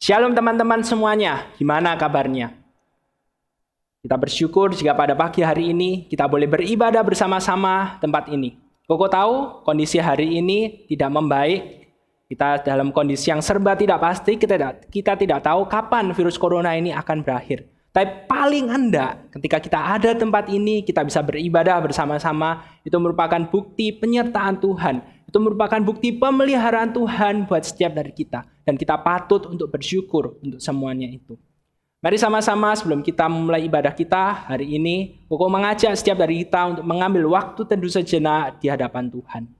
Shalom teman-teman semuanya, gimana kabarnya? Kita bersyukur jika pada pagi hari ini kita boleh beribadah bersama-sama tempat ini. Koko tahu kondisi hari ini tidak membaik. Kita dalam kondisi yang serba tidak pasti, kita tidak tahu kapan virus corona ini akan berakhir. Tapi paling enggak ketika kita ada tempat ini, kita bisa beribadah bersama-sama, itu merupakan bukti penyertaan Tuhan. Itu merupakan bukti pemeliharaan Tuhan buat setiap dari kita. Dan kita patut untuk bersyukur untuk semuanya itu. Mari sama-sama sebelum kita memulai ibadah kita hari ini, Koko mengajak setiap dari kita untuk mengambil waktu teduh sejenak di hadapan Tuhan.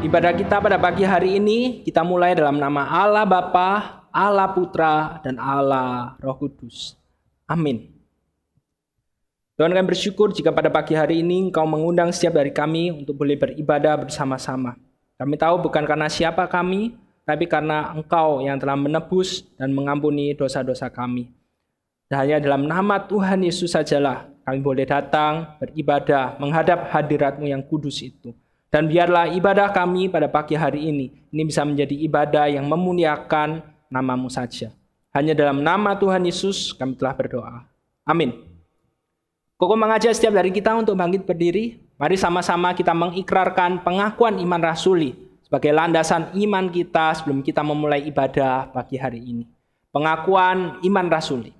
Ibadah kita pada pagi hari ini, kita mulai dalam nama Allah Bapa, Allah Putra, dan Allah Roh Kudus. Amin. Tuhan, kami bersyukur jika pada pagi hari ini Engkau mengundang setiap dari kami untuk boleh beribadah bersama-sama. Kami tahu bukan karena siapa kami, tapi karena Engkau yang telah menebus dan mengampuni dosa-dosa kami. Dan hanya dalam nama Tuhan Yesus sajalah kami boleh datang, beribadah, menghadap hadirat-Mu yang kudus itu. Dan biarlah ibadah kami pada pagi hari ini bisa menjadi ibadah yang memuliakan nama-Mu saja. Hanya dalam nama Tuhan Yesus kami telah berdoa. Amin. Koko mengajak setiap dari kita untuk bangkit berdiri. Mari sama-sama kita mengikrarkan pengakuan iman rasuli sebagai landasan iman kita sebelum kita memulai ibadah pagi hari ini. Pengakuan iman rasuli.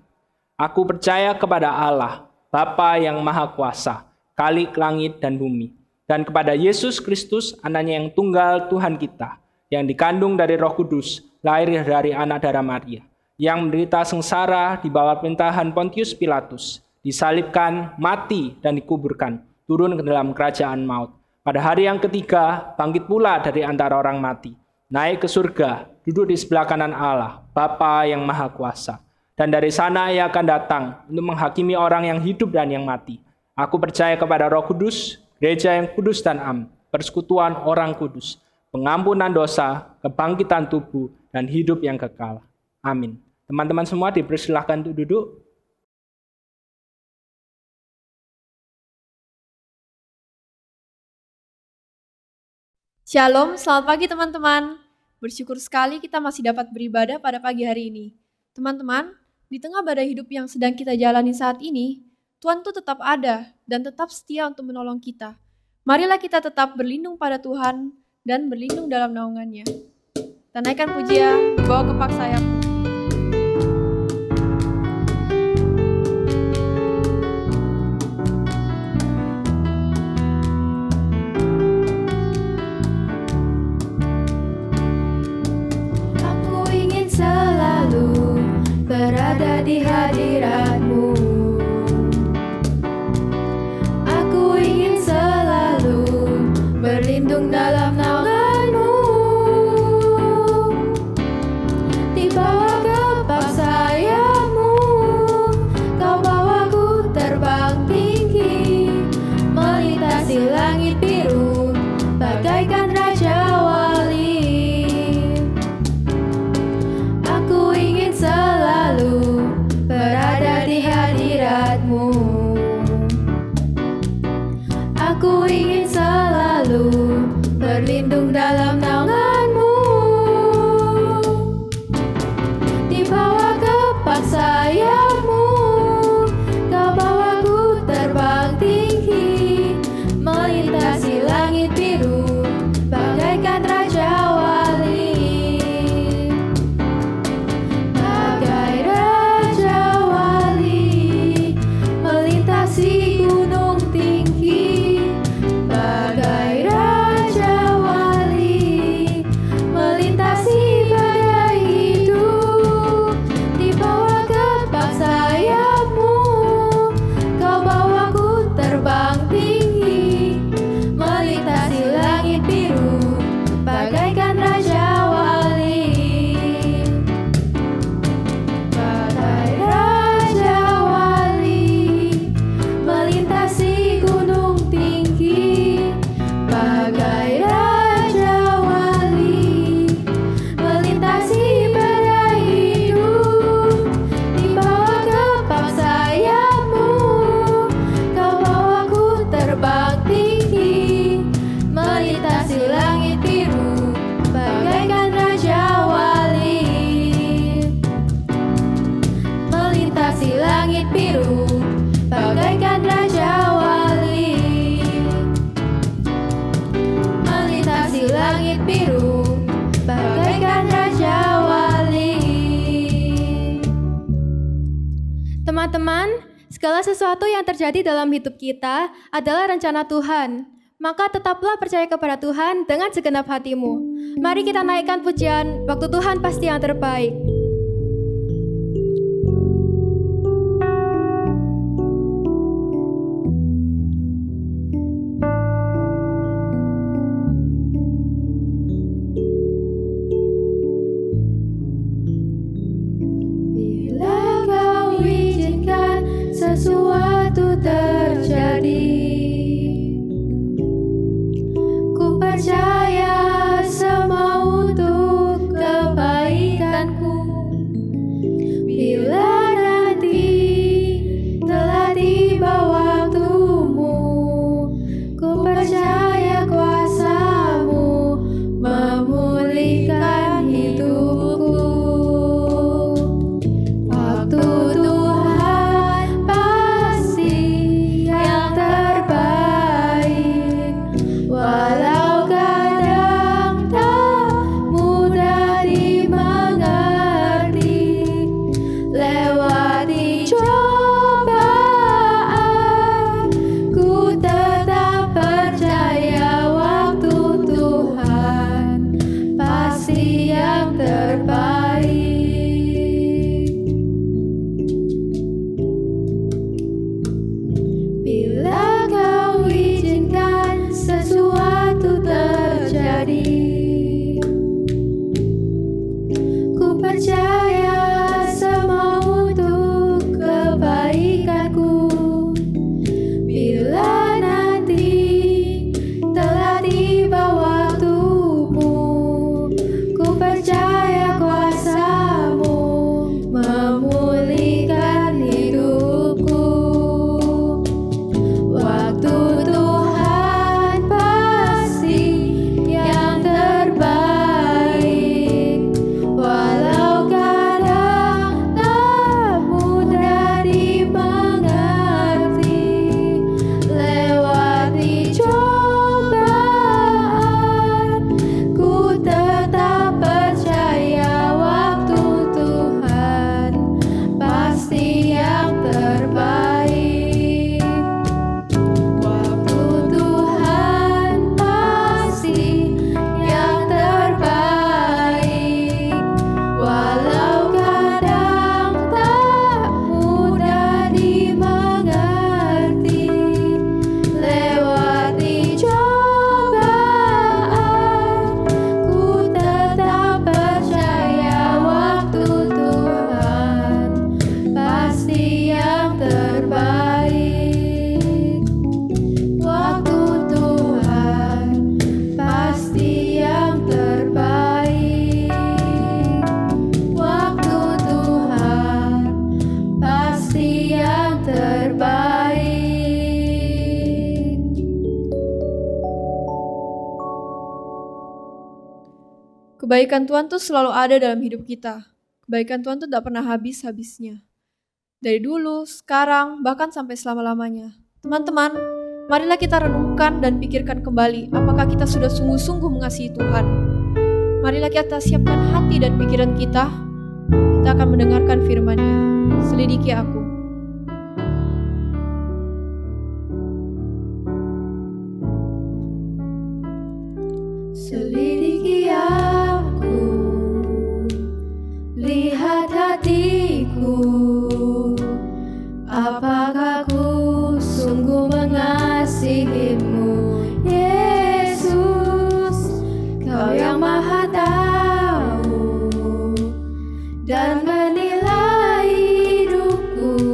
Aku percaya kepada Allah, Bapa yang Maha Kuasa, Khalik langit dan bumi. Dan kepada Yesus Kristus, anaknya yang tunggal Tuhan kita, yang dikandung dari Roh Kudus, lahir dari anak darah Maria, yang menderita sengsara di bawah pemerintahan Pontius Pilatus, disalibkan, mati, dan dikuburkan, turun ke dalam kerajaan maut. Pada hari yang ketiga, bangkit pula dari antara orang mati, naik ke surga, duduk di sebelah kanan Allah, Bapa yang Maha Kuasa. Dan dari sana Ia akan datang untuk menghakimi orang yang hidup dan yang mati. Aku percaya kepada Roh Kudus, gereja yang kudus dan am, persekutuan orang kudus, pengampunan dosa, kebangkitan tubuh, dan hidup yang kekal. Amin. Teman-teman semua dipersilahkan untuk duduk. Shalom, selamat pagi teman-teman. Bersyukur sekali kita masih dapat beribadah pada pagi hari ini. Teman-teman, di tengah badai hidup yang sedang kita jalani saat ini, Tuhan tuh tetap ada dan tetap setia untuk menolong kita. Marilah kita tetap berlindung pada Tuhan dan berlindung dalam naungan-Nya. Tanaikan pujian, dibawa kepak sayap-Mu. Aku ingin selalu berada di hadirat-Mu. Berlindung dalam naungan-Mu, di bawah kepak sayap-Mu, Kau bawaku terbang tinggi, melintasi langit biru, bagaikan Raja Wali. Aku ingin selalu berada di hadirat-Mu. Aku ingin selalu berlindung langit biru, bagaikan raja wali. Melintasi langit biru, bagaikan raja wali. Teman-teman, segala sesuatu yang terjadi dalam hidup kita adalah rencana Tuhan. Maka tetaplah percaya kepada Tuhan dengan segenap hatimu. Mari kita naikkan pujian, waktu Tuhan pasti yang terbaik. Bila kau izinkan sesuatu terjadi, ku percaya semua untuk kebaikanku. Bila nanti telah tiba waktumu, ku percaya kuasa-Mu memulihkan hidupku. Waktu Tuhan pasti yang terbaik, walau kadang tak mudah dimengerti. Lewati cobaan, ku tetap percaya waktu Tuhan pasti yang terbaik. Bila kau izinkan sesuatu terjadi, ku percaya semua untuk kebaikanku. Bila nanti telah tiba waktumu, ku percaya kuasa-Mu memulihkan hidupku. Waktu Tuhan pasti yang terbaik, walau kadang tak mudah dimengerti. Lewati cobaan, ku tetap percaya waktu Tuhan pasti yang terbaik. Waktu Tuhan pasti yang terbaik, walau kadang tak mudah dimengerti. Lewati cobaan, ku tetap percaya waktu Tuhan pasti yang terbaik. Waktu Tuhan pasti yang terbaik. Waktu Tuhan pasti yang terbaik. Kebaikan Tuhan tuh selalu ada dalam hidup kita. Kebaikan Tuhan tuh tidak pernah habis-habisnya. Dari dulu, sekarang, bahkan sampai selama-lamanya. Teman-teman, marilah kita renungkan dan pikirkan kembali apakah kita sudah sungguh-sungguh mengasihi Tuhan. Marilah kita siapkan hati dan pikiran kita. Kita akan mendengarkan firman-Nya. Selidiki aku. Selidiki aku, lihat hatiku, apakah ku sungguh mengasihimu, Yesus. Kau yang Maha Tahu dan menilai hidupku.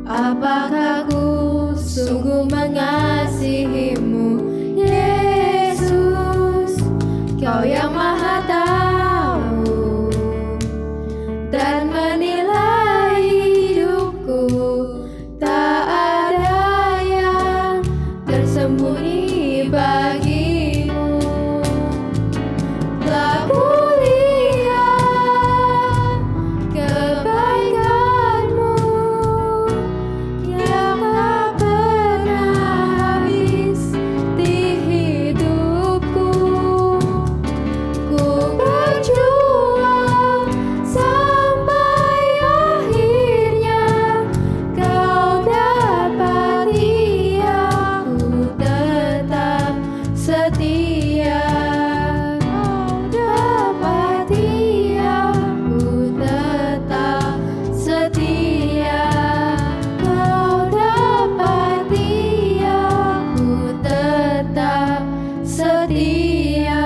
Apakah ku sungguh mengasihimu, Yesus? Kau yang maha tahu dan menilai hidupku. Tak ada yang tersembunyi bagimu. Telah kulihat kebaikanmu yang tak pernah habis di hidupku. Ku berjuang sampai akhirnya kau dapati aku tetap setia. Kau dapati aku tetap setia. Kau dapati aku tetap setia.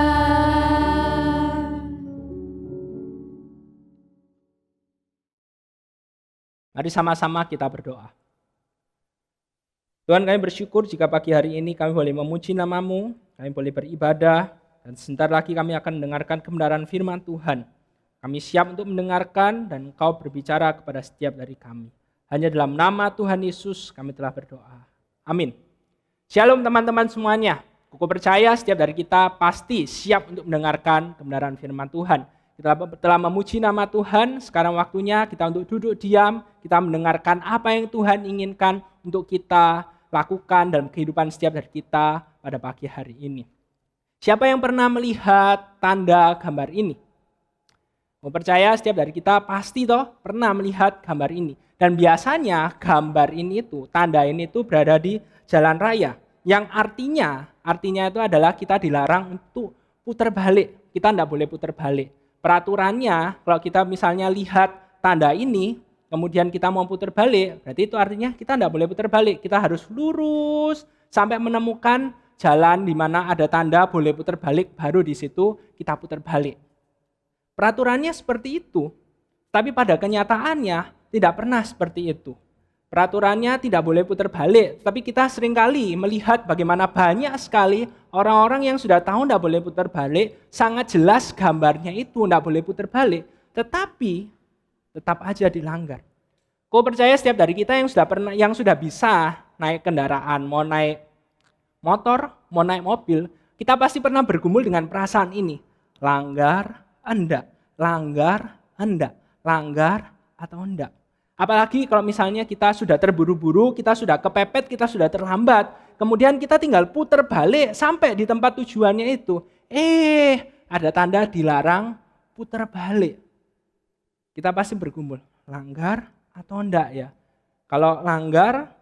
Mari sama-sama kita berdoa. Tuhan, kami bersyukur jika pagi hari ini kami boleh memuji nama-Mu, kami boleh beribadah, dan sebentar lagi kami akan mendengarkan kebenaran firman Tuhan. Kami siap untuk mendengarkan dan Engkau berbicara kepada setiap dari kami. Hanya dalam nama Tuhan Yesus kami telah berdoa. Amin. Shalom teman-teman semuanya. Aku percaya setiap dari kita pasti siap untuk mendengarkan kebenaran firman Tuhan. Kita telah memuji nama Tuhan, sekarang waktunya kita untuk duduk diam, kita mendengarkan apa yang Tuhan inginkan untuk kita lakukan dalam kehidupan setiap dari kita pada pagi hari ini. Siapa yang pernah melihat tanda gambar ini? Mau percaya setiap dari kita pasti pernah melihat gambar ini. Dan biasanya gambar ini tanda ini berada di jalan raya. Yang artinya itu adalah kita dilarang untuk putar balik. Kita tidak boleh putar balik. Peraturannya kalau kita misalnya lihat tanda ini, kemudian kita mau putar balik, berarti itu artinya kita tidak boleh putar balik. Kita harus lurus sampai menemukan jalan di mana ada tanda boleh putar balik, baru di situ kita putar balik. Peraturannya seperti itu, tapi pada kenyataannya tidak pernah seperti itu. Peraturannya tidak boleh putar balik, tapi kita seringkali melihat bagaimana banyak sekali orang-orang yang sudah tahu tidak boleh putar balik, sangat jelas gambarnya itu tidak boleh putar balik, tetapi tetap aja dilanggar. Kau percaya setiap dari kita yang sudah bisa naik kendaraan, mau naik motor, mau naik mobil, kita pasti pernah bergumul dengan perasaan ini. Langgar, enggak, langgar, enggak, langgar atau enggak. Apalagi kalau misalnya kita sudah terburu-buru, kita sudah kepepet, kita sudah terlambat, kemudian kita tinggal putar balik sampai di tempat tujuannya itu. Ada tanda dilarang putar balik. Kita pasti bergumul, langgar atau enggak ya? Kalau langgar,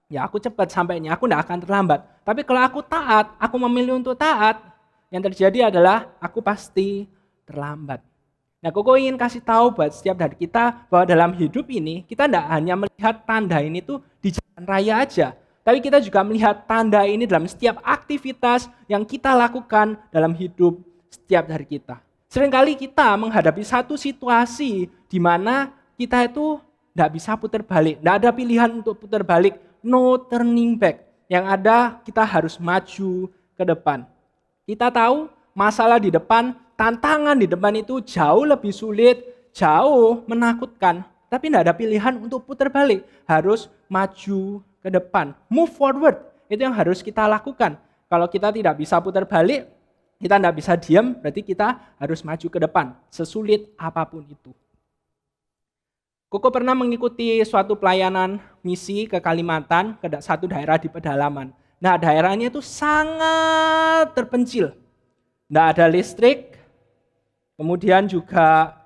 ya aku cepat sampainya, aku enggak akan terlambat. Tapi kalau aku taat, aku memilih untuk taat, yang terjadi adalah aku pasti terlambat. Nah, Koko ingin kasih tahu buat setiap dari kita bahwa dalam hidup ini kita tidak hanya melihat tanda ini di jalan raya aja, tapi kita juga melihat tanda ini dalam setiap aktivitas yang kita lakukan dalam hidup setiap dari kita. Seringkali kita menghadapi satu situasi di mana kita itu tidak bisa putar balik, tidak ada pilihan untuk putar balik, no turning back. Yang ada kita harus maju ke depan. Kita tahu masalah di depan, tantangan di depan itu jauh lebih sulit, jauh menakutkan. Tapi tidak ada pilihan untuk putar balik. Harus maju ke depan. Move forward. Itu yang harus kita lakukan. Kalau kita tidak bisa putar balik, kita tidak bisa diam, berarti kita harus maju ke depan. Sesulit apapun itu. Koko pernah mengikuti suatu pelayanan misi ke Kalimantan, ke satu daerah di pedalaman. Nah, daerahnya itu sangat terpencil. Tidak ada listrik, kemudian juga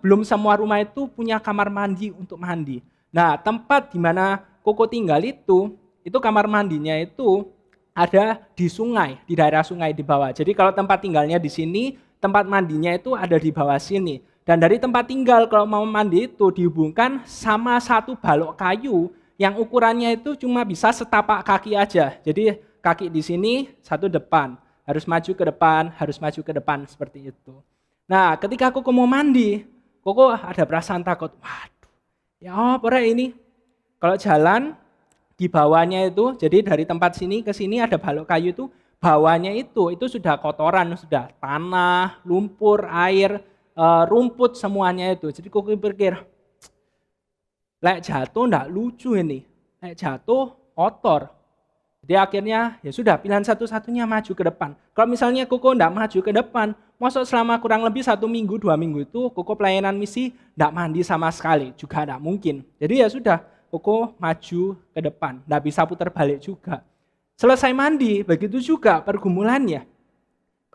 belum semua rumah itu punya kamar mandi untuk mandi. Nah, tempat di mana Koko tinggal itu kamar mandinya itu ada di sungai, di daerah sungai di bawah. Jadi kalau tempat tinggalnya di sini, tempat mandinya itu ada di bawah sini. Dan dari tempat tinggal kalau mau mandi itu dihubungkan sama satu balok kayu yang ukurannya itu cuma bisa setapak kaki aja. Jadi kaki di sini, satu depan. Harus maju ke depan, harus maju ke depan seperti itu. Nah, ketika aku mau mandi, Koko ada perasaan takut. Waduh, ya apa ini? Kalau jalan di bawahnya itu, jadi dari tempat sini ke sini ada balok kayu itu, bawahnya itu sudah kotoran, sudah tanah, lumpur, air, rumput semuanya itu. Jadi koko pikir, lek jatuh enggak lucu ini. Lek jatuh kotor. Jadi akhirnya ya sudah pilihan satu-satunya maju ke depan. Kalau misalnya Koko enggak maju ke depan, masuk selama kurang lebih 1 minggu, 2 minggu itu Koko pelayanan misi enggak mandi sama sekali, juga enggak mungkin. Jadi ya sudah, Koko maju ke depan, enggak bisa putar balik juga. Selesai mandi, begitu juga pergumulannya.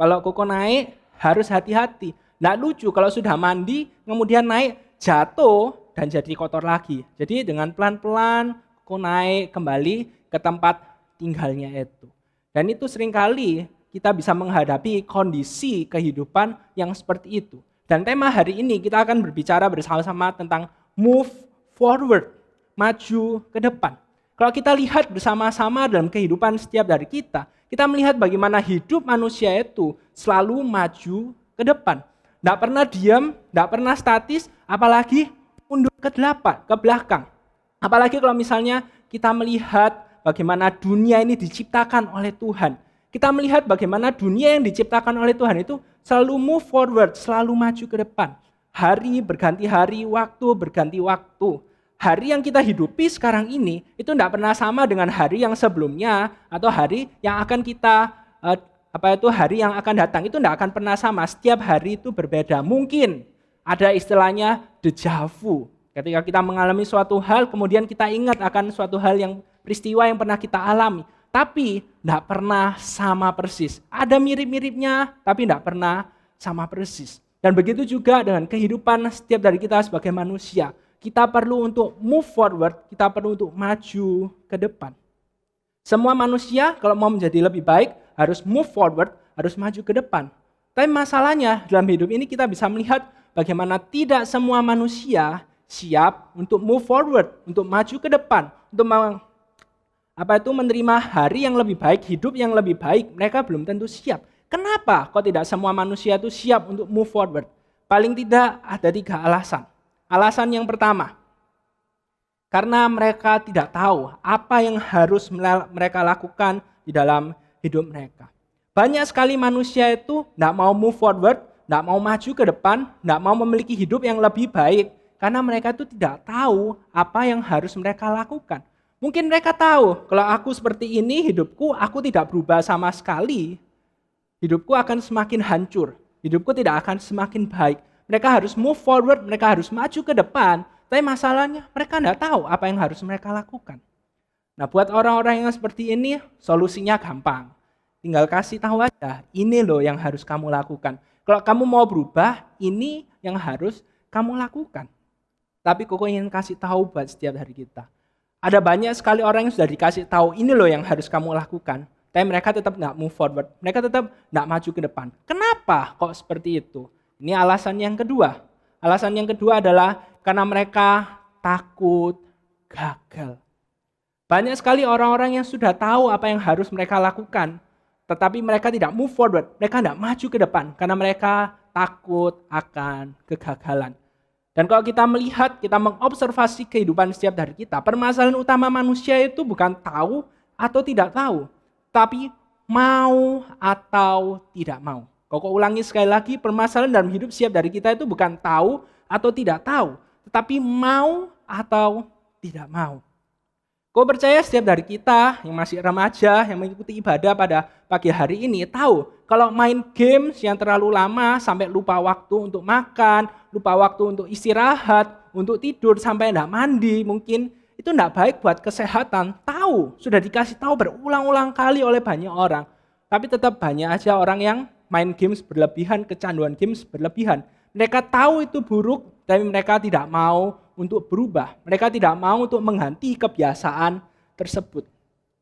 Kalau Koko naik harus hati-hati. Enggak lucu kalau sudah mandi, kemudian naik jatuh dan jadi kotor lagi. Jadi dengan pelan-pelan Koko naik kembali ke tempat tinggalnya itu. Dan itu seringkali kita bisa menghadapi kondisi kehidupan yang seperti itu. Dan tema hari ini kita akan berbicara bersama-sama tentang move forward, maju ke depan. Kalau kita lihat bersama-sama dalam kehidupan setiap dari kita melihat bagaimana hidup manusia itu selalu maju ke depan. Tidak pernah diam, tidak pernah statis, apalagi mundur ke belakang. Apalagi kalau misalnya kita melihat bagaimana dunia ini diciptakan oleh Tuhan. Kita melihat bagaimana dunia yang diciptakan oleh Tuhan itu selalu move forward, selalu maju ke depan. Hari berganti hari, waktu berganti waktu. Hari yang kita hidupi sekarang ini itu tidak pernah sama dengan hari yang sebelumnya atau hari yang akan kita hari yang akan datang itu tidak akan pernah sama. Setiap hari itu berbeda. Mungkin ada istilahnya deja vu. Ketika kita mengalami suatu hal, kemudian kita ingat akan suatu hal yang peristiwa yang pernah kita alami. Tapi tidak pernah sama persis. Ada mirip-miripnya, tapi tidak pernah sama persis. Dan begitu juga dengan kehidupan setiap dari kita sebagai manusia. Kita perlu untuk move forward, kita perlu untuk maju ke depan. Semua manusia kalau mau menjadi lebih baik, harus move forward, harus maju ke depan. Tapi masalahnya dalam hidup ini kita bisa melihat bagaimana tidak semua manusia siap untuk move forward, untuk maju ke depan, untuk menerima hari yang lebih baik, hidup yang lebih baik. Mereka belum tentu siap. Kenapa kok tidak semua manusia itu siap untuk move forward? Paling tidak ada 3 alasan. Alasan yang pertama, karena mereka tidak tahu apa yang harus mereka lakukan di dalam hidup mereka. Banyak sekali manusia itu tidak mau move forward, tidak mau maju ke depan, tidak mau memiliki hidup yang lebih baik, karena mereka itu tidak tahu apa yang harus mereka lakukan. Mungkin mereka tahu, kalau aku seperti ini, hidupku aku tidak berubah sama sekali. Hidupku akan semakin hancur, hidupku tidak akan semakin baik. Mereka harus move forward, mereka harus maju ke depan, tapi masalahnya mereka tidak tahu apa yang harus mereka lakukan. Nah, buat orang-orang yang seperti ini, solusinya gampang. Tinggal kasih tahu aja, ini loh yang harus kamu lakukan. Kalau kamu mau berubah, ini yang harus kamu lakukan. Tapi Koko ingin kasih tahu buat setiap hari kita. Ada banyak sekali orang yang sudah dikasih tahu, ini loh yang harus kamu lakukan. Tapi mereka tetap nggak move forward, mereka tetap nggak maju ke depan. Kenapa kok seperti itu? Ini alasan yang kedua. Alasan yang kedua adalah karena mereka takut gagal. Banyak sekali orang-orang yang sudah tahu apa yang harus mereka lakukan, tetapi mereka tidak move forward, mereka tidak maju ke depan karena mereka takut akan kegagalan. Dan kalau kita melihat, kita mengobservasi kehidupan setiap dari kita, permasalahan utama manusia itu bukan tahu atau tidak tahu, tapi mau atau tidak mau. Koko ulangi sekali lagi, permasalahan dalam hidup setiap dari kita itu bukan tahu atau tidak tahu, tetapi mau atau tidak mau. Kau percaya setiap dari kita yang masih remaja, yang mengikuti ibadah pada pagi hari ini, tahu kalau main games yang terlalu lama sampai lupa waktu untuk makan, lupa waktu untuk istirahat, untuk tidur, sampai tidak mandi mungkin, itu tidak baik buat kesehatan. Tahu, sudah dikasih tahu berulang-ulang kali oleh banyak orang. Tapi tetap banyak aja orang yang main games berlebihan, kecanduan games berlebihan. Mereka tahu itu buruk, tapi mereka tidak mau untuk berubah. Mereka tidak mau untuk mengganti kebiasaan tersebut.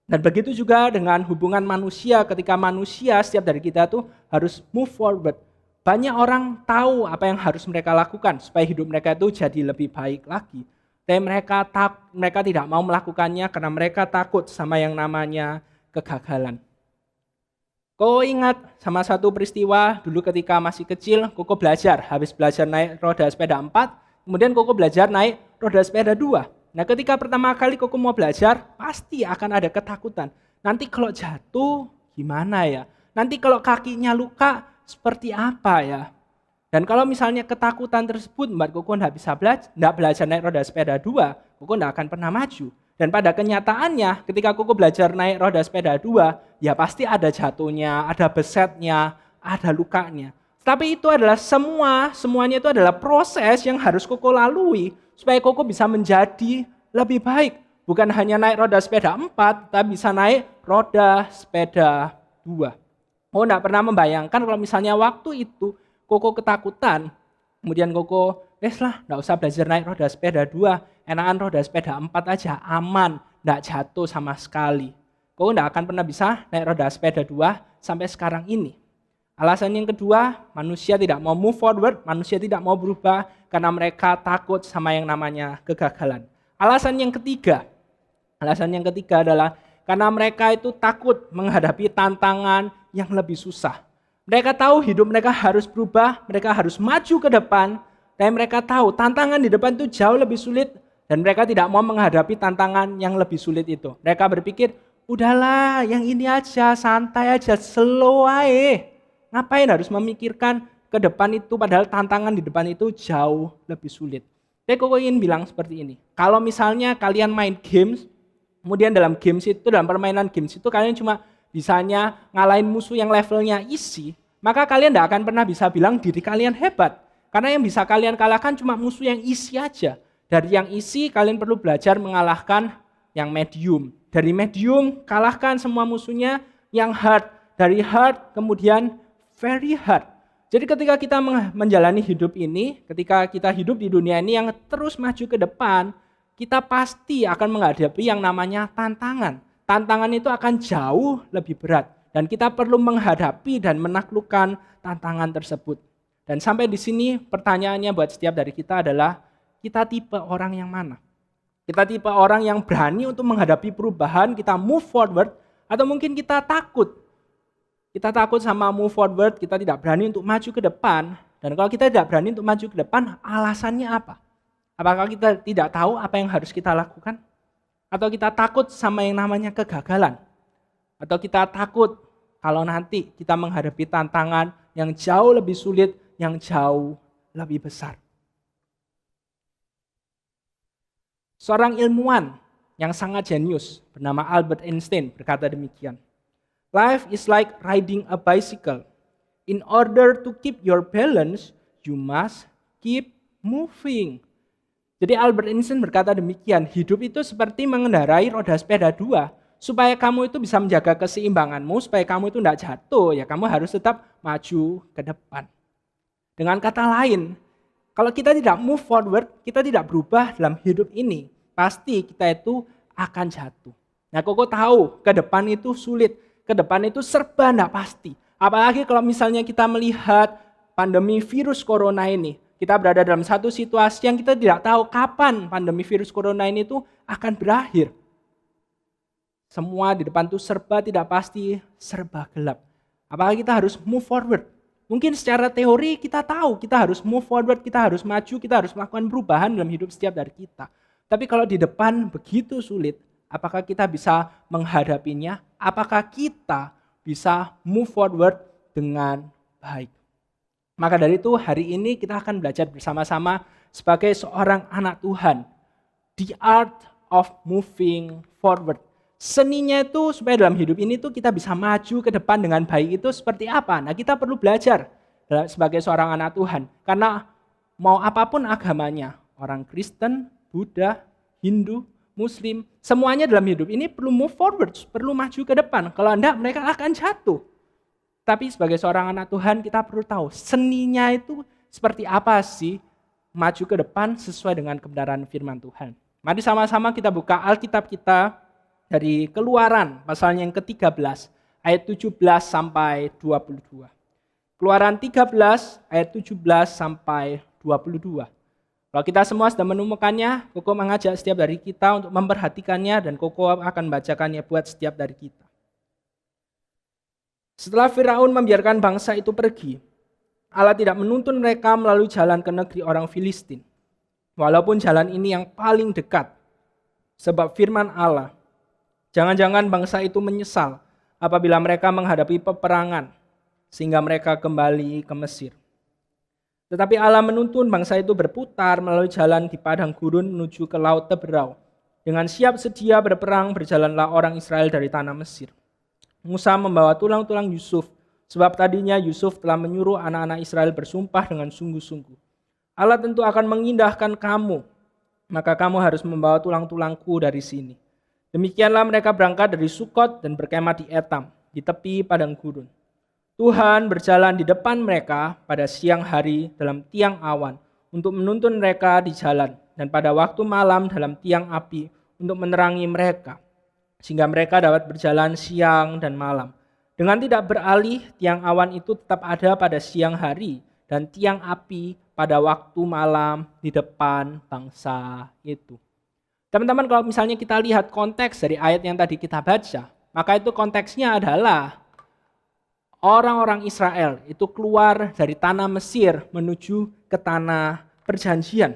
Dan begitu juga dengan hubungan manusia, ketika manusia setiap dari kita tuh harus move forward. Banyak orang tahu apa yang harus mereka lakukan supaya hidup mereka itu jadi lebih baik lagi. Tapi mereka tidak mau melakukannya karena mereka takut sama yang namanya kegagalan. Koko ingat sama satu peristiwa dulu ketika masih kecil, Koko belajar. Habis belajar naik roda sepeda 4, kemudian Koko belajar naik roda sepeda 2. Nah, ketika pertama kali Koko mau belajar, pasti akan ada ketakutan. Nanti kalau jatuh, gimana ya? Nanti kalau kakinya luka, seperti apa ya? Dan kalau misalnya ketakutan tersebut membuat Koko tidak belajar naik roda sepeda 2, Koko tidak akan pernah maju. Dan pada kenyataannya ketika Koko belajar naik roda sepeda 2, ya pasti ada jatuhnya, ada besetnya, ada lukanya. Tapi itu adalah semuanya itu adalah proses yang harus Koko lalui supaya Koko bisa menjadi lebih baik. Bukan hanya naik roda sepeda 4, tapi bisa naik roda sepeda 2. Koko tidak pernah membayangkan kalau misalnya waktu itu Koko ketakutan, kemudian Koko, tidak usah belajar naik roda sepeda 2, enakan roda sepeda 4 aja, aman, tidak jatuh sama sekali. Koko tidak akan pernah bisa naik roda sepeda 2 sampai sekarang ini. Alasan yang kedua, manusia tidak mau move forward, manusia tidak mau berubah karena mereka takut sama yang namanya kegagalan. Alasan yang ketiga adalah karena mereka itu takut menghadapi tantangan yang lebih susah. Mereka tahu hidup mereka harus berubah, mereka harus maju ke depan, dan mereka tahu tantangan di depan itu jauh lebih sulit, dan mereka tidak mau menghadapi tantangan yang lebih sulit itu. Mereka berpikir, udahlah yang ini aja, santai aja, slow aja. Ngapain harus memikirkan ke depan itu, padahal tantangan di depan itu jauh lebih sulit. Tapi Koko ingin bilang seperti ini, kalau misalnya kalian main games, kemudian dalam permainan games itu kalian cuma bisanya ngalahin musuh yang levelnya easy, maka kalian tidak akan pernah bisa bilang diri kalian hebat. Karena yang bisa kalian kalahkan cuma musuh yang easy aja. Dari yang easy kalian perlu belajar mengalahkan yang medium. Dari medium kalahkan semua musuhnya yang hard. Dari hard kemudian very hard. Jadi ketika kita menjalani hidup ini, ketika kita hidup di dunia ini yang terus maju ke depan, kita pasti akan menghadapi yang namanya tantangan. Tantangan itu akan jauh lebih berat. Dan kita perlu menghadapi dan menaklukkan tantangan tersebut. Dan sampai di sini pertanyaannya buat setiap dari kita adalah, kita tipe orang yang mana? Kita tipe orang yang berani untuk menghadapi perubahan, kita move forward, atau mungkin kita takut. Kita takut sama move forward, kita tidak berani untuk maju ke depan. Dan kalau kita tidak berani untuk maju ke depan, alasannya apa? Apakah kita tidak tahu apa yang harus kita lakukan? Atau kita takut sama yang namanya kegagalan? Atau kita takut kalau nanti kita menghadapi tantangan yang jauh lebih sulit, yang jauh lebih besar? Seorang ilmuwan yang sangat jenius bernama Albert Einstein berkata demikian. Life is like riding a bicycle. In order to keep your balance, you must keep moving. Jadi Albert Einstein berkata demikian, hidup itu seperti mengendarai roda sepeda 2. Supaya kamu itu bisa menjaga keseimbanganmu, supaya kamu itu tidak jatuh, ya kamu harus tetap maju ke depan. Dengan kata lain, kalau kita tidak move forward, kita tidak berubah dalam hidup ini, pasti kita itu akan jatuh. Nah, Koko tahu ke depan itu sulit, ke depan itu serba tidak pasti. Apalagi kalau misalnya kita melihat pandemi virus corona ini, kita berada dalam satu situasi yang kita tidak tahu kapan pandemi virus corona ini itu akan berakhir. Semua di depan itu serba tidak pasti, serba gelap. Apalagi kita harus move forward. Mungkin secara teori kita tahu kita harus move forward, kita harus maju, kita harus melakukan perubahan dalam hidup setiap dari kita. Tapi kalau di depan begitu sulit, apakah kita bisa menghadapinya? Apakah kita bisa move forward dengan baik? Maka dari itu hari ini kita akan belajar bersama-sama sebagai seorang anak Tuhan. The art of moving forward. Seninya itu supaya dalam hidup ini tuh kita bisa maju ke depan dengan baik itu seperti apa? Nah, kita perlu belajar sebagai seorang anak Tuhan. Karena mau apapun agamanya, orang Kristen, Buddha, Hindu, Muslim, semuanya dalam hidup ini perlu move forward, perlu maju ke depan. Kalau enggak, mereka akan jatuh. Tapi sebagai seorang anak Tuhan, kita perlu tahu seninya itu seperti apa sih maju ke depan sesuai dengan kebenaran firman Tuhan. Mari sama-sama kita buka Alkitab kita dari Keluaran, pasalnya yang ke-13, ayat 17 sampai 22. Keluaran 13, ayat 17 sampai 22. Kalau kita semua sudah menemukannya, Koko mengajak setiap dari kita untuk memperhatikannya dan Koko akan bacakannya buat setiap dari kita. Setelah Firaun membiarkan bangsa itu pergi, Allah tidak menuntun mereka melalui jalan ke negeri orang Filistin. Walaupun jalan ini yang paling dekat. Sebab firman Allah, jangan-jangan bangsa itu menyesal apabila mereka menghadapi peperangan, sehingga mereka kembali ke Mesir. Tetapi Allah menuntun bangsa itu berputar melalui jalan di padang gurun menuju ke Laut Teberau. Dengan siap sedia berperang, berjalanlah orang Israel dari tanah Mesir. Musa membawa tulang-tulang Yusuf, sebab tadinya Yusuf telah menyuruh anak-anak Israel bersumpah dengan sungguh-sungguh. Allah tentu akan mengindahkan kamu, maka kamu harus membawa tulang-tulangku dari sini. Demikianlah mereka berangkat dari Sukot dan berkemah di Etam, di tepi padang gurun. Tuhan berjalan di depan mereka pada siang hari dalam tiang awan untuk menuntun mereka di jalan, dan pada waktu malam dalam tiang api untuk menerangi mereka, sehingga mereka dapat berjalan siang dan malam. Dengan tidak beralih, tiang awan itu tetap ada pada siang hari, dan tiang api pada waktu malam di depan bangsa itu. Teman-teman, kalau misalnya kita lihat konteks dari ayat yang tadi kita baca, maka itu konteksnya adalah orang-orang Israel itu keluar dari tanah Mesir menuju ke tanah perjanjian.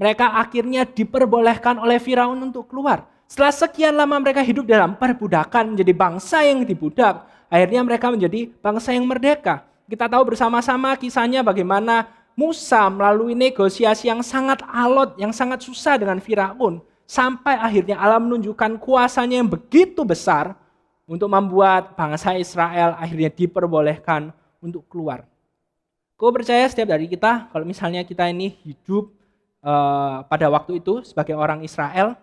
Mereka akhirnya diperbolehkan oleh Firaun untuk keluar. Setelah sekian lama mereka hidup dalam perbudakan, menjadi bangsa yang dibudak, akhirnya mereka menjadi bangsa yang merdeka. Kita tahu bersama-sama kisahnya bagaimana Musa melalui negosiasi yang sangat alot, yang sangat susah dengan Firaun, sampai akhirnya Allah menunjukkan kuasanya yang begitu besar untuk membuat bangsa Israel akhirnya diperbolehkan untuk keluar. Kau percaya setiap dari kita, kalau misalnya kita ini hidup pada waktu itu sebagai orang Israel,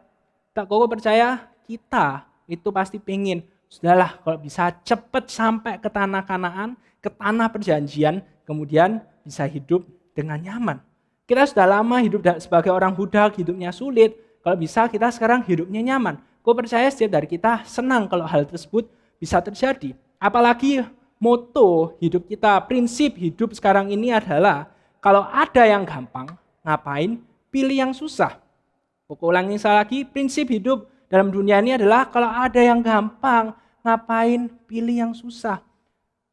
kau percaya kita itu pasti pengen, sudahlah kalau bisa cepat sampai ke tanah Kanaan, ke tanah perjanjian, kemudian bisa hidup dengan nyaman. Kita sudah lama hidup sebagai orang budak, hidupnya sulit. Kalau bisa kita sekarang hidupnya nyaman. Gue percaya setiap dari kita senang kalau hal tersebut bisa terjadi. Apalagi moto hidup kita, prinsip hidup sekarang ini adalah kalau ada yang gampang, ngapain pilih yang susah. Gue ulangi lagi, prinsip hidup dalam dunia ini adalah kalau ada yang gampang, ngapain pilih yang susah.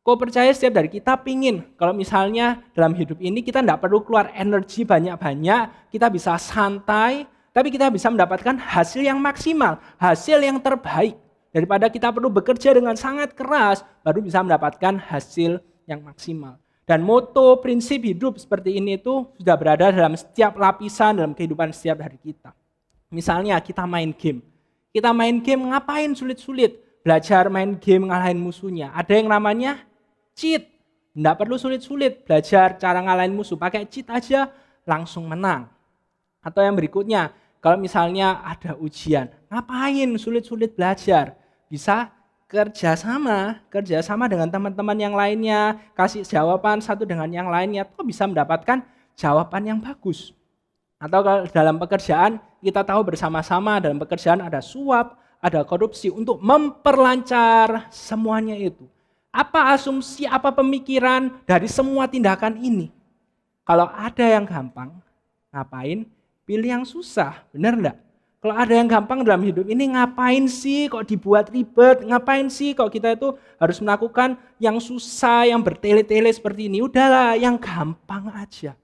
Kau percaya setiap dari kita pingin, kalau misalnya dalam hidup ini kita tidak perlu keluar energi banyak-banyak, kita bisa santai, tapi kita bisa mendapatkan hasil yang maksimal, hasil yang terbaik. Daripada kita perlu bekerja dengan sangat keras, baru bisa mendapatkan hasil yang maksimal. Dan moto prinsip hidup seperti ini itu sudah berada dalam setiap lapisan dalam kehidupan setiap hari kita. Misalnya kita main game. Kita main game ngapain sulit-sulit? Belajar main game ngalahin musuhnya. Ada yang namanya cheat, tidak perlu sulit-sulit, belajar cara ngalahin musuh, pakai cheat aja langsung menang. Atau yang berikutnya, kalau misalnya ada ujian, ngapain sulit-sulit belajar? Bisa kerjasama dengan teman-teman yang lainnya, kasih jawaban satu dengan yang lainnya, tuh bisa mendapatkan jawaban yang bagus. Atau kalau dalam pekerjaan, kita tahu bersama-sama dalam pekerjaan ada suap, ada korupsi untuk memperlancar semuanya itu. Apa asumsi, apa pemikiran dari semua tindakan ini? Kalau ada yang gampang, ngapain? Pilih yang susah, benar enggak? Kalau ada yang gampang dalam hidup ini, ngapain sih kok dibuat ribet? Ngapain sih kok kita itu harus melakukan yang susah, yang bertele-tele seperti ini? Udahlah, yang gampang aja.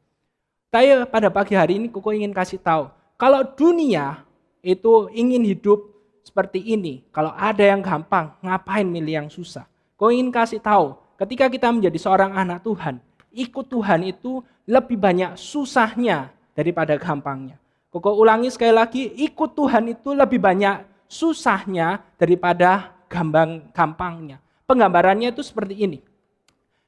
Tapi pada pagi hari ini, Koko ingin kasih tahu, kalau dunia itu ingin hidup seperti ini, kalau ada yang gampang, ngapain milih yang susah? Kau ingin kasih tahu, ketika kita menjadi seorang anak Tuhan, ikut Tuhan itu lebih banyak susahnya daripada gampangnya. Kau ulangi sekali lagi, ikut Tuhan itu lebih banyak susahnya daripada gampangnya. Penggambarannya itu seperti ini.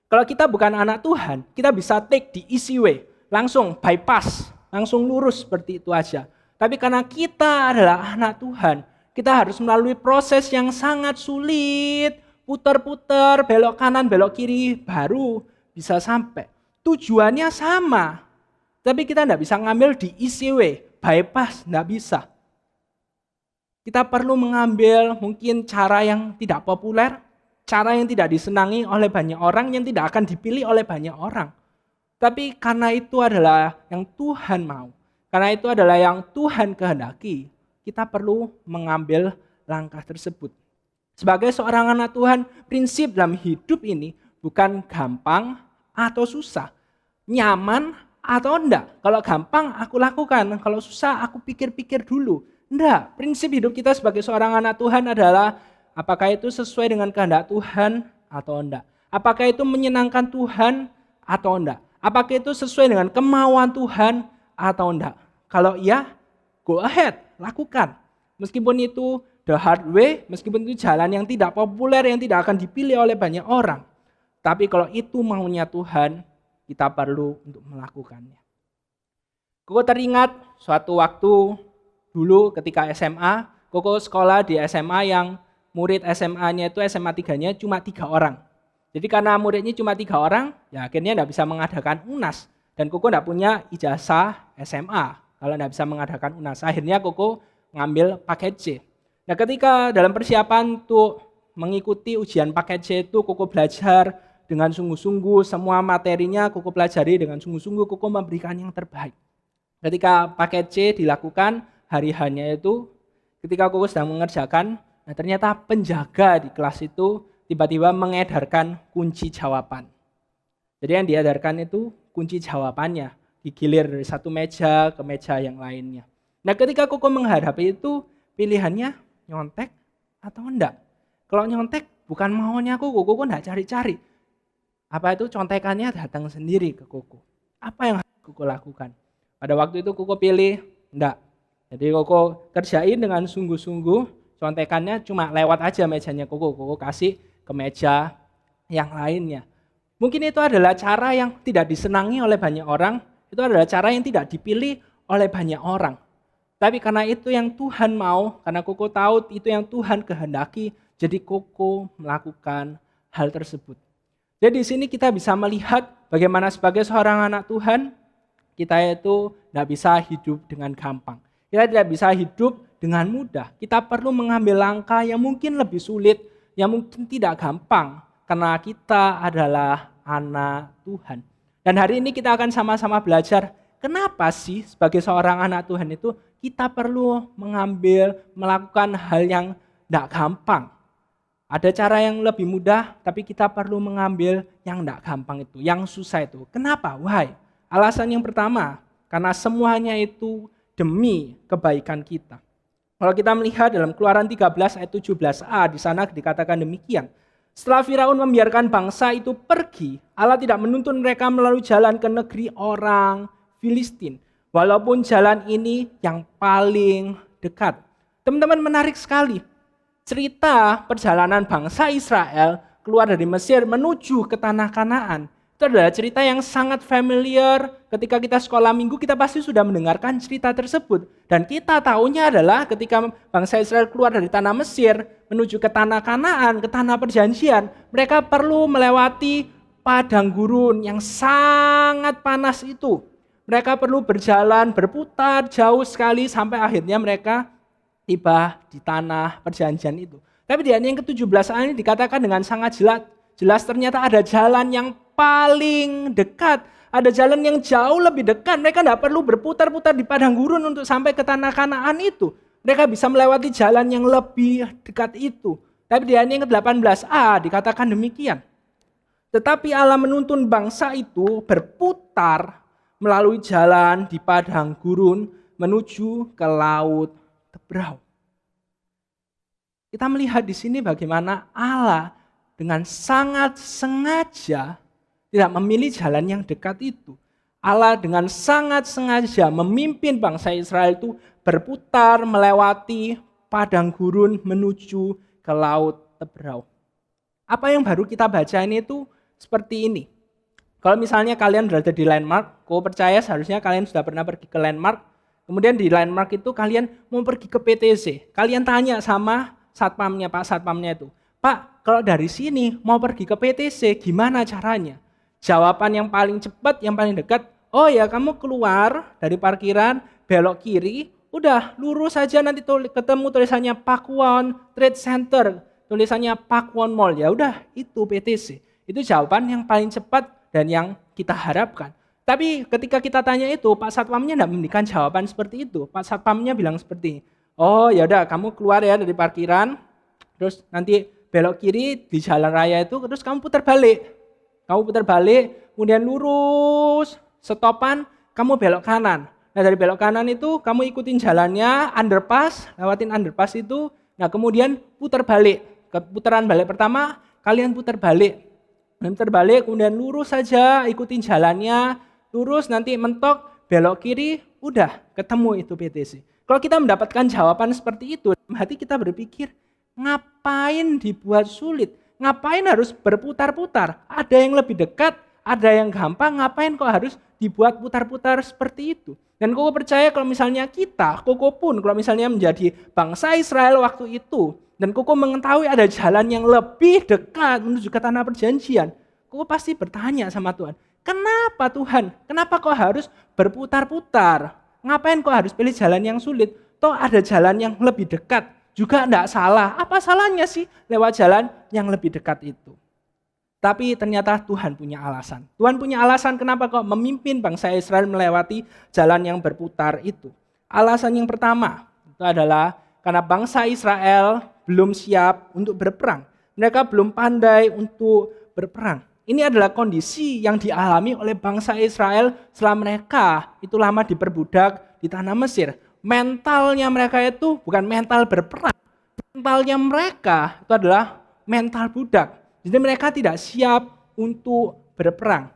Kalau kita bukan anak Tuhan, kita bisa take the easy way, langsung bypass, langsung lurus seperti itu aja. Tapi karena kita adalah anak Tuhan, kita harus melalui proses yang sangat sulit, putar-putar, belok kanan, belok kiri, baru bisa sampai. Tujuannya sama, tapi kita tidak bisa ngambil di easy way, bypass, tidak bisa. Kita perlu mengambil mungkin cara yang tidak populer, cara yang tidak disenangi oleh banyak orang, yang tidak akan dipilih oleh banyak orang. Tapi karena itu adalah yang Tuhan mau, karena itu adalah yang Tuhan kehendaki, kita perlu mengambil langkah tersebut. Sebagai seorang anak Tuhan, prinsip dalam hidup ini bukan gampang atau susah, nyaman atau enggak. Kalau gampang aku lakukan, kalau susah aku pikir-pikir dulu. Enggak, prinsip hidup kita sebagai seorang anak Tuhan adalah apakah itu sesuai dengan kehendak Tuhan atau enggak. Apakah itu menyenangkan Tuhan atau enggak. Apakah itu sesuai dengan kemauan Tuhan atau enggak. Kalau iya, go ahead, lakukan. Meskipun itu the hard way, meskipun itu jalan yang tidak populer, yang tidak akan dipilih oleh banyak orang. Tapi kalau itu maunya Tuhan, kita perlu untuk melakukannya. Koko teringat suatu waktu dulu ketika SMA, Koko sekolah di SMA yang murid SMA-nya itu SMA 3-nya cuma 3 orang. Jadi karena muridnya cuma 3 orang, ya akhirnya tidak bisa mengadakan UNAS. Dan Koko tidak punya ijazah SMA kalau tidak bisa mengadakan UNAS. Akhirnya Koko ngambil paket C. Nah ketika dalam persiapan untuk mengikuti ujian paket C itu Koko belajar dengan sungguh-sungguh, semua materinya Koko pelajari dengan sungguh-sungguh, Koko memberikan yang terbaik. Ketika paket C dilakukan, hari hanya itu ketika Koko sedang mengerjakan, nah ternyata penjaga di kelas itu tiba-tiba mengedarkan kunci jawaban. Jadi yang diedarkan itu kunci jawabannya, digilir dari satu meja ke meja yang lainnya. Nah ketika Koko menghadapi itu, pilihannya nyontek atau enggak. Kalau nyontek bukan maunya Koko enggak cari-cari. Apa itu contekannya datang sendiri ke Koko. Apa yang harus Koko lakukan? Pada waktu itu Koko pilih enggak. Jadi Koko kerjain dengan sungguh-sungguh, contekannya cuma lewat aja mejanya Koko kasih ke meja yang lainnya. Mungkin itu adalah cara yang tidak disenangi oleh banyak orang, itu adalah cara yang tidak dipilih oleh banyak orang. Tapi karena itu yang Tuhan mau, karena Koko tahu itu yang Tuhan kehendaki, jadi Koko melakukan hal tersebut. Jadi di sini kita bisa melihat bagaimana sebagai seorang anak Tuhan, kita itu tidak bisa hidup dengan gampang. Kita tidak bisa hidup dengan mudah. Kita perlu mengambil langkah yang mungkin lebih sulit, yang mungkin tidak gampang, karena kita adalah anak Tuhan. Dan hari ini kita akan sama-sama belajar, kenapa sih sebagai seorang anak Tuhan itu kita perlu melakukan hal yang tidak gampang. Ada cara yang lebih mudah, tapi kita perlu mengambil yang tidak gampang itu, yang susah itu. Kenapa? Why? Alasan yang pertama, karena semuanya itu demi kebaikan kita. Kalau kita melihat dalam Keluaran 13 ayat 17a, di sana dikatakan demikian. Setelah Firaun membiarkan bangsa itu pergi, Allah tidak menuntun mereka melalui jalan ke negeri orang Filistin. Walaupun jalan ini yang paling dekat. Teman-teman, menarik sekali. Cerita perjalanan bangsa Israel keluar dari Mesir menuju ke tanah Kanaan. Itu adalah cerita yang sangat familiar. Ketika kita sekolah minggu, kita pasti sudah mendengarkan cerita tersebut. Dan kita tahunya adalah ketika bangsa Israel keluar dari tanah Mesir, menuju ke tanah Kanaan, ke tanah perjanjian, mereka perlu melewati padang gurun yang sangat panas itu. Mereka perlu berjalan, berputar jauh sekali sampai akhirnya mereka tiba di tanah perjanjian itu. Tapi di ayat yang ke-17 ini dikatakan dengan sangat jelas ternyata ada jalan yang paling dekat, ada jalan yang jauh lebih dekat. Mereka tidak perlu berputar-putar di padang gurun untuk sampai ke tanah Kanaan itu. Mereka bisa melewati jalan yang lebih dekat itu. Tapi di ayat yang ke-18a dikatakan demikian. Tetapi Allah menuntun bangsa itu berputar melalui jalan di padang gurun menuju ke laut Tebrau. Kita melihat di sini bagaimana Allah dengan sangat sengaja tidak memilih jalan yang dekat itu. Allah dengan sangat sengaja memimpin bangsa Israel itu berputar melewati padang gurun menuju ke laut Tebrau. Apa yang baru kita baca ini itu seperti ini. Kalau misalnya kalian berada di landmark, aku percaya seharusnya kalian sudah pernah pergi ke landmark. Kemudian di landmark itu kalian mau pergi ke PTC. Kalian tanya sama satpamnya, Pak Satpamnya itu. Pak, kalau dari sini mau pergi ke PTC gimana caranya? Jawaban yang paling cepat, yang paling dekat, oh ya kamu keluar dari parkiran, belok kiri, udah lurus saja nanti ketemu tulisannya Pakuwon Trade Center, tulisannya Pakuwon Mall, ya udah itu PTC. Itu jawaban yang paling cepat dan yang kita harapkan. Tapi ketika kita tanya itu, Pak Satpamnya tidak memberikan jawaban seperti itu. Pak Satpamnya bilang seperti, oh ya udah kamu keluar ya dari parkiran, terus nanti belok kiri di jalan raya itu, terus kamu putar balik. Kamu putar balik, kemudian lurus, stopan, kamu belok kanan. Nah dari belok kanan itu kamu ikutin jalannya, lewatin underpass itu, nah kemudian putar balik. Putaran balik pertama, kalian putar balik. Kemudian lurus saja, ikutin jalannya, lurus nanti mentok, belok kiri, udah ketemu itu PTC. Kalau kita mendapatkan jawaban seperti itu, hati kita berpikir, ngapain dibuat sulit? Ngapain harus berputar-putar? Ada yang lebih dekat, ada yang gampang, ngapain kok harus dibuat putar-putar seperti itu? Dan Koko percaya kalau misalnya Koko pun kalau misalnya menjadi bangsa Israel waktu itu, dan Koko mengetahui ada jalan yang lebih dekat menuju ke tanah perjanjian, Koko pasti bertanya sama Tuhan, kenapa Tuhan? Kenapa kok harus berputar-putar? Ngapain kok harus pilih jalan yang sulit? Toh ada jalan yang lebih dekat, juga enggak salah. Apa salahnya sih lewat jalan yang lebih dekat itu? Tapi ternyata Tuhan punya alasan. Tuhan punya alasan kenapa kok memimpin bangsa Israel melewati jalan yang berputar itu. Alasan yang pertama itu adalah karena bangsa Israel belum siap untuk berperang. Mereka belum pandai untuk berperang. Ini adalah kondisi yang dialami oleh bangsa Israel setelah mereka itu lama diperbudak di tanah Mesir. Mentalnya mereka itu bukan mental berperang. Mentalnya mereka itu adalah mental budak. Jadi mereka tidak siap untuk berperang.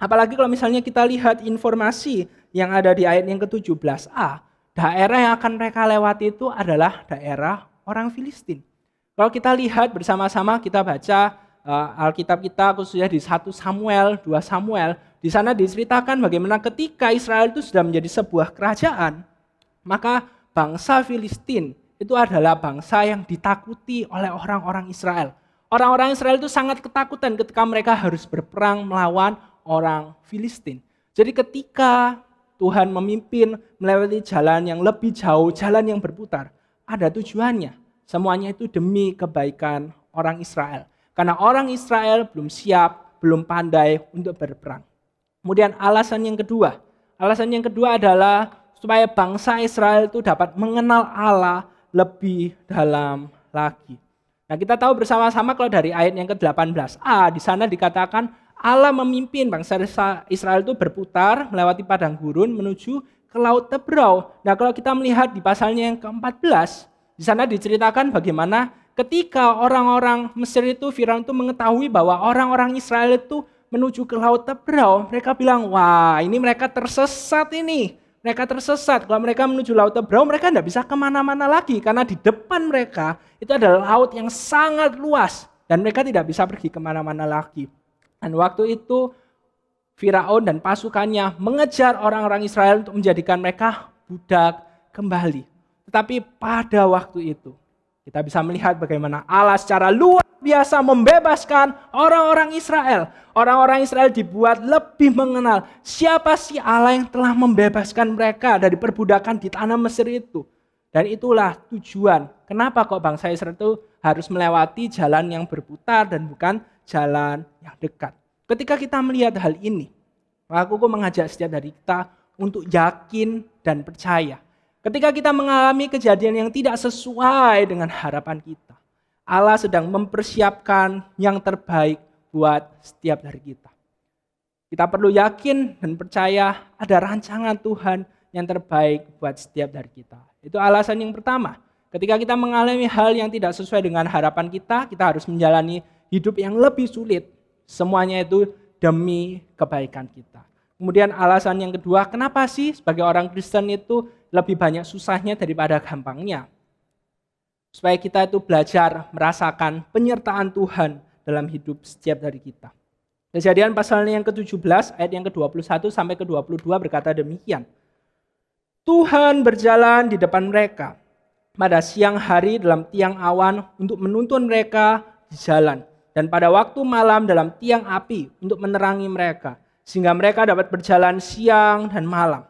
Apalagi kalau misalnya kita lihat informasi yang ada di ayat yang ke-17a. Daerah yang akan mereka lewati itu adalah daerah orang Filistin. Kalau kita lihat bersama-sama, kita baca Alkitab kita khususnya di 1 Samuel, 2 Samuel. Di sana diceritakan bagaimana ketika Israel itu sudah menjadi sebuah kerajaan, maka bangsa Filistin itu adalah bangsa yang ditakuti oleh orang-orang Israel. Orang-orang Israel itu sangat ketakutan ketika mereka harus berperang melawan orang Filistin. Jadi ketika Tuhan memimpin melewati jalan yang lebih jauh, jalan yang berputar, ada tujuannya. Semuanya itu demi kebaikan orang Israel. Karena orang Israel belum siap, belum pandai untuk berperang. Kemudian alasan yang kedua adalah supaya bangsa Israel itu dapat mengenal Allah lebih dalam lagi. Nah kita tahu bersama-sama kalau dari ayat yang ke-18a, di sana dikatakan Allah memimpin bangsa Israel itu berputar melewati padang gurun menuju ke Laut Tebrau. Nah kalau kita melihat di pasalnya yang ke-14, di sana diceritakan bagaimana ketika orang-orang Mesir itu, Firaun itu mengetahui bahwa orang-orang Israel itu menuju ke Laut Tebrau, mereka bilang, wah ini mereka tersesat ini. Mereka tersesat, kalau mereka menuju Laut Tebrau, mereka tidak bisa kemana-mana lagi. Karena di depan mereka itu adalah laut yang sangat luas. Dan mereka tidak bisa pergi kemana-mana lagi. Dan waktu itu Firaun dan pasukannya mengejar orang-orang Israel untuk menjadikan mereka budak kembali. Tetapi pada waktu itu, kita bisa melihat bagaimana Allah secara luar biasa membebaskan orang-orang Israel. Orang-orang Israel dibuat lebih mengenal siapa sih Allah yang telah membebaskan mereka dari perbudakan di tanah Mesir itu. Dan itulah tujuan kenapa kok bangsa Israel itu harus melewati jalan yang berputar dan bukan jalan yang dekat. Ketika kita melihat hal ini, maka aku mengajak setiap dari kita untuk yakin dan percaya. Ketika kita mengalami kejadian yang tidak sesuai dengan harapan kita, Allah sedang mempersiapkan yang terbaik buat setiap dari kita. Kita perlu yakin dan percaya ada rancangan Tuhan yang terbaik buat setiap dari kita. Itu alasan yang pertama. Ketika kita mengalami hal yang tidak sesuai dengan harapan kita harus menjalani hidup yang lebih sulit. Semuanya itu demi kebaikan kita. Kemudian alasan yang kedua, kenapa sih sebagai orang Kristen itu lebih banyak susahnya daripada gampangnya? Supaya kita itu belajar merasakan penyertaan Tuhan dalam hidup setiap dari kita. Kejadian pasalnya yang ke-17 ayat yang ke-21 sampai ke-22 berkata demikian. Tuhan berjalan di depan mereka pada siang hari dalam tiang awan untuk menuntun mereka di jalan, dan pada waktu malam dalam tiang api untuk menerangi mereka, sehingga mereka dapat berjalan siang dan malam.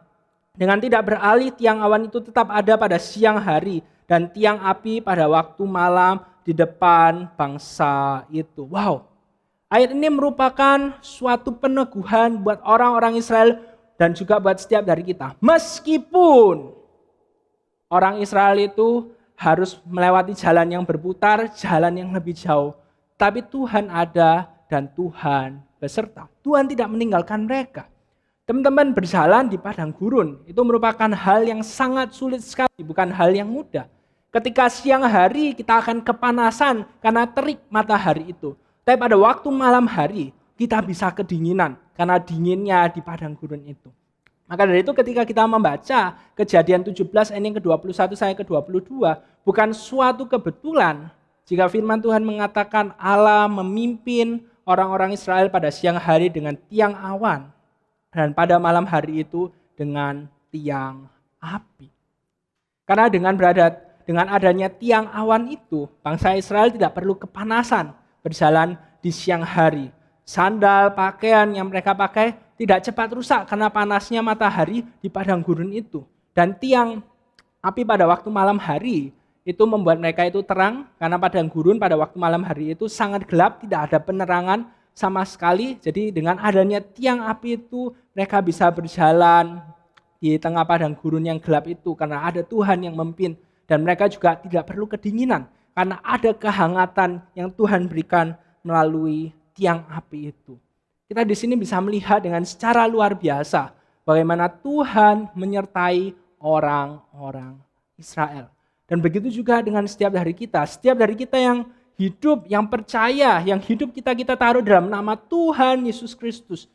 Dengan tidak beralih, tiang awan itu tetap ada pada siang hari dan tiang api pada waktu malam di depan bangsa itu. Wow, ayat ini merupakan suatu peneguhan buat orang-orang Israel dan juga buat setiap dari kita. Meskipun orang Israel itu harus melewati jalan yang berputar, jalan yang lebih jauh. Tapi Tuhan ada dan Tuhan beserta. Tuhan tidak meninggalkan mereka. Teman-teman, berjalan di padang gurun itu merupakan hal yang sangat sulit sekali, bukan hal yang mudah. Ketika siang hari kita akan kepanasan karena terik matahari itu. Tapi pada waktu malam hari kita bisa kedinginan karena dinginnya di padang gurun itu. Maka dari itu ketika kita membaca Kejadian 17 ayat yang ke-21 sampai ke-22, bukan suatu kebetulan jika firman Tuhan mengatakan Allah memimpin orang-orang Israel pada siang hari dengan tiang awan dan pada malam hari itu dengan tiang api. Karena dengan adanya tiang awan itu, bangsa Israel tidak perlu kepanasan berjalan di siang hari. Sandal, pakaian yang mereka pakai tidak cepat rusak karena panasnya matahari di padang gurun itu. Dan tiang api pada waktu malam hari itu membuat mereka itu terang, karena padang gurun pada waktu malam hari itu sangat gelap, tidak ada penerangan sama sekali. Jadi dengan adanya tiang api itu mereka bisa berjalan di tengah padang gurun yang gelap itu karena ada Tuhan yang memimpin. Dan mereka juga tidak perlu kedinginan karena ada kehangatan yang Tuhan berikan melalui tiang api itu. Kita di sini bisa melihat dengan secara luar biasa bagaimana Tuhan menyertai orang-orang Israel. Dan begitu juga dengan setiap dari kita yang hidup, yang percaya, yang hidup kita taruh dalam nama Tuhan Yesus Kristus.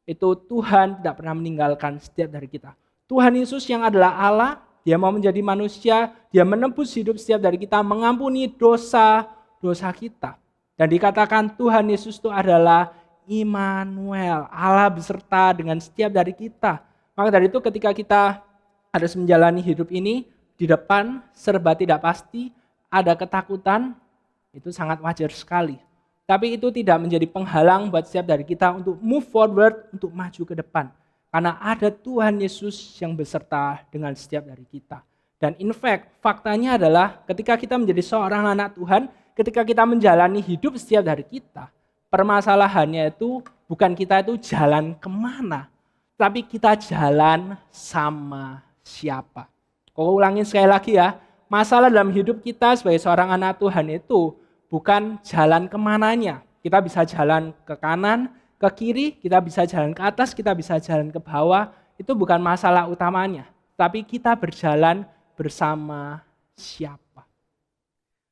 Itu Tuhan tidak pernah meninggalkan setiap dari kita. Tuhan Yesus yang adalah Allah, Dia mau menjadi manusia, Dia menebus hidup setiap dari kita, mengampuni dosa-dosa kita. Dan dikatakan Tuhan Yesus itu adalah Immanuel, Allah beserta dengan setiap dari kita. Maka dari itu ketika kita harus menjalani hidup ini, di depan serba tidak pasti, ada ketakutan, itu sangat wajar sekali. Tapi itu tidak menjadi penghalang buat setiap dari kita untuk move forward, untuk maju ke depan. Karena ada Tuhan Yesus yang beserta dengan setiap dari kita. Dan in fact, faktanya adalah ketika kita menjadi seorang anak Tuhan, ketika kita menjalani hidup setiap dari kita, permasalahannya itu bukan kita itu jalan kemana, tapi kita jalan sama siapa. Kau ulangin sekali lagi ya, masalah dalam hidup kita sebagai seorang anak Tuhan itu bukan jalan kemananya. Kita bisa jalan ke kanan, ke kiri, kita bisa jalan ke atas, kita bisa jalan ke bawah. Itu bukan masalah utamanya. Tapi kita berjalan bersama siapa.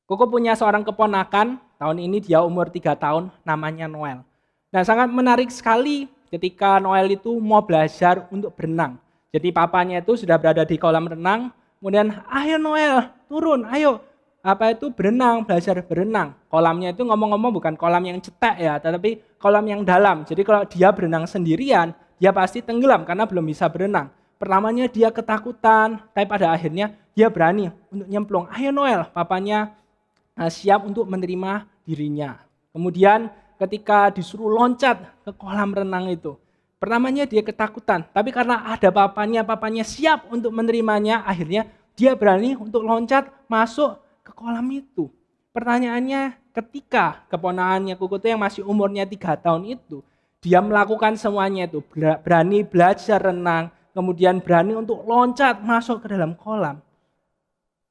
Koko punya seorang keponakan, tahun ini dia umur 3 tahun, namanya Noel. Nah sangat menarik sekali ketika Noel itu mau belajar untuk berenang. Jadi papanya itu sudah berada di kolam renang, kemudian ayo Noel turun, ayo berenang, belajar berenang. Kolamnya itu ngomong-ngomong bukan kolam yang cetek ya, tetapi kolam yang dalam. Jadi kalau dia berenang sendirian, dia pasti tenggelam karena belum bisa berenang. Pertamanya dia ketakutan, tapi pada akhirnya dia berani untuk nyemplung. Ayo Noel, papanya siap untuk menerima dirinya. Kemudian ketika disuruh loncat ke kolam renang itu, pertamanya dia ketakutan, tapi karena ada papanya siap untuk menerimanya, akhirnya dia berani untuk loncat masuk ke kolam itu. Pertanyaannya, ketika keponakannya Kuku itu yang masih umurnya 3 tahun itu, dia melakukan semuanya itu, berani belajar renang, kemudian berani untuk loncat masuk ke dalam kolam.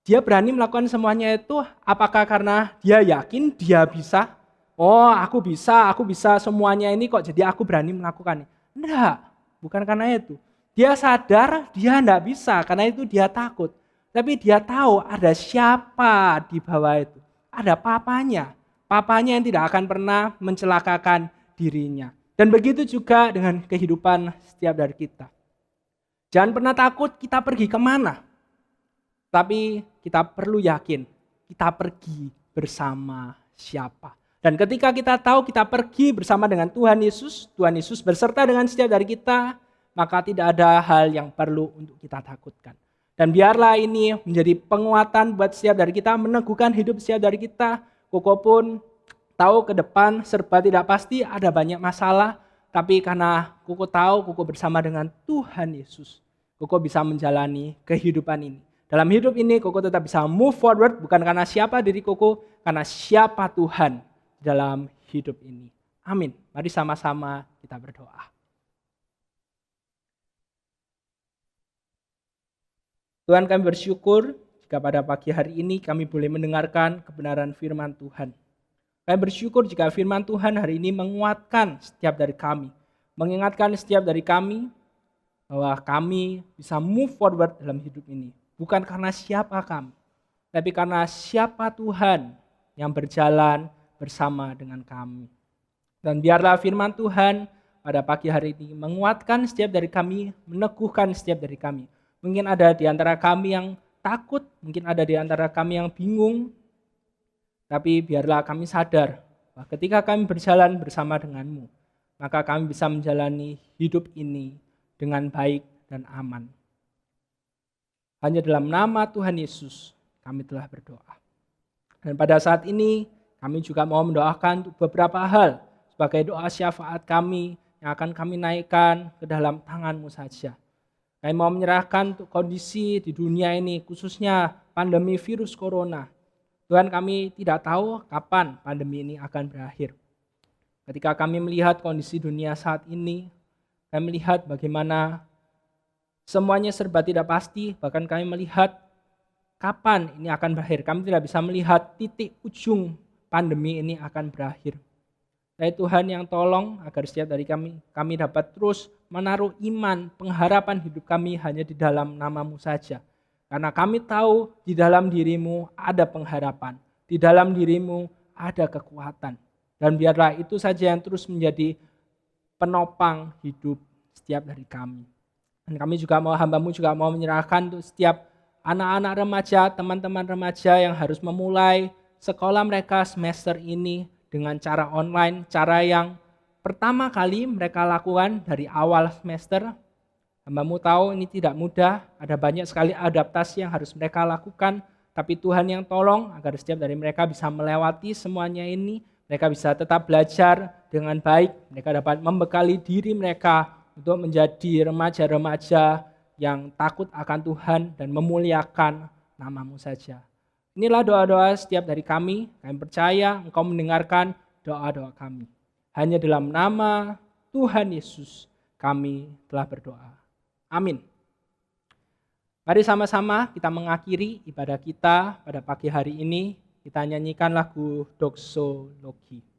Dia berani melakukan semuanya itu apakah karena dia yakin dia bisa? Oh, aku bisa semuanya ini kok, jadi aku berani melakukannya. Enggak, bukan karena itu. Dia sadar dia enggak bisa, karena itu dia takut. Tapi dia tahu ada siapa di bawah itu. Ada papanya yang tidak akan pernah mencelakakan dirinya. Dan begitu juga dengan kehidupan setiap dari kita. Jangan pernah takut kita pergi kemana. Tapi kita perlu yakin, kita pergi bersama siapa. Dan ketika kita tahu kita pergi bersama dengan Tuhan Yesus beserta dengan setiap dari kita, maka tidak ada hal yang perlu untuk kita takutkan. Dan biarlah ini menjadi penguatan buat setiap dari kita, meneguhkan hidup setiap dari kita. Koko pun tahu ke depan serba tidak pasti, ada banyak masalah, tapi karena Koko tahu Koko bersama dengan Tuhan Yesus, Koko bisa menjalani kehidupan ini. Dalam hidup ini Koko tetap bisa move forward bukan karena siapa diri Koko, karena siapa Tuhan dalam hidup ini. Amin. Mari sama-sama kita berdoa. Tuhan, kami bersyukur jika pada pagi hari ini kami boleh mendengarkan kebenaran firman Tuhan. Kami bersyukur jika firman Tuhan hari ini menguatkan setiap dari kami, mengingatkan setiap dari kami bahwa kami bisa move forward dalam hidup ini. Bukan karena siapa kami, tapi karena siapa Tuhan yang berjalan bersama dengan kami. Dan biarlah firman Tuhan pada pagi hari ini menguatkan setiap dari kami, meneguhkan setiap dari kami. Mungkin ada di antara kami yang takut, mungkin ada di antara kami yang bingung, tapi biarlah kami sadar bahwa ketika kami berjalan bersama denganmu, maka kami bisa menjalani hidup ini dengan baik dan aman. Hanya dalam nama Tuhan Yesus kami telah berdoa. Dan pada saat ini kami juga mau mendoakan untuk beberapa hal sebagai doa syafaat kami yang akan kami naikkan ke dalam tangan-Mu saja. Kami mau menyerahkan untuk kondisi di dunia ini, khususnya pandemi virus corona. Tuhan, kami tidak tahu kapan pandemi ini akan berakhir. Ketika kami melihat kondisi dunia saat ini, kami melihat bagaimana semuanya serba tidak pasti, bahkan kami melihat kapan ini akan berakhir. Kami tidak bisa melihat titik ujung pandemi ini akan berakhir. Tapi Tuhan yang tolong agar setiap dari kami dapat terus menaruh iman, pengharapan hidup kami hanya di dalam nama-Mu saja. Karena kami tahu di dalam diri-Mu ada pengharapan, di dalam diri-Mu ada kekuatan. Dan biarlah itu saja yang terus menjadi penopang hidup setiap dari kami. Dan kami juga mau, hamba-Mu juga mau menyerahkan untuk setiap anak-anak remaja, teman-teman remaja yang harus memulai sekolah mereka semester ini dengan cara online, cara yang pertama kali mereka lakukan dari awal semester. Hamba-Mu tahu ini tidak mudah, ada banyak sekali adaptasi yang harus mereka lakukan, tapi Tuhan yang tolong agar setiap dari mereka bisa melewati semuanya ini, mereka bisa tetap belajar dengan baik, mereka dapat membekali diri mereka untuk menjadi remaja-remaja yang takut akan Tuhan dan memuliakan nama-Mu saja. Inilah doa-doa setiap dari kami percaya Engkau mendengarkan doa-doa kami. Hanya dalam nama Tuhan Yesus kami telah berdoa. Amin. Mari sama-sama kita mengakhiri ibadah kita pada pagi hari ini. Kita nyanyikan lagu Doksologi.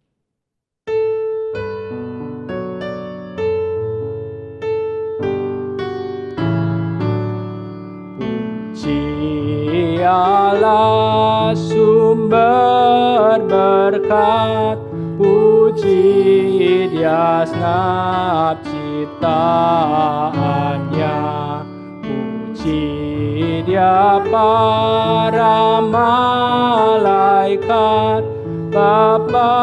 Allah sumber berkat, puji Dia segenap ciptaannya, puji Dia para malaikat, Bapa,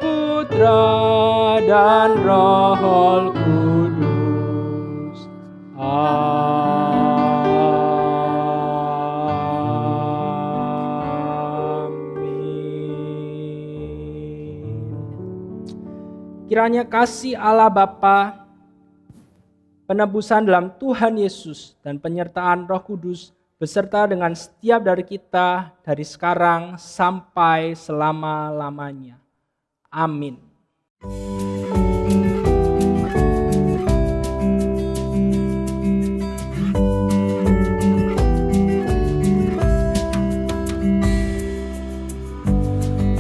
Putra, dan Roh Kudus. Kiranya kasih Allah Bapa, penebusan dalam Tuhan Yesus, dan penyertaan Roh Kudus beserta dengan setiap dari kita dari sekarang sampai selama-lamanya. Amin.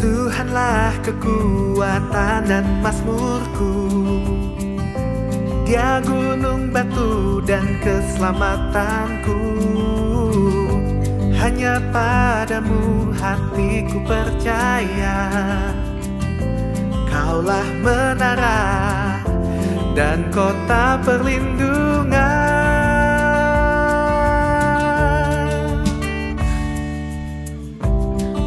Tuhanlah kekuatan dan mazmurku, Dia gunung batu dan keselamatanku. Hanya padamu hatiku percaya, Kaulah menara dan kota perlindungan.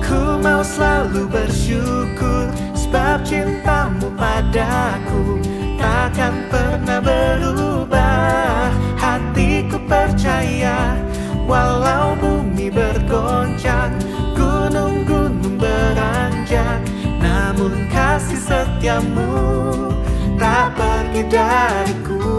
Ku mau selalu bersyukur sebab cintamu padaku takkan pernah berubah. Hatiku percaya walau bumi bergoncang, gunung-gunung beranjak, namun kasih setiamu tak pergi dariku.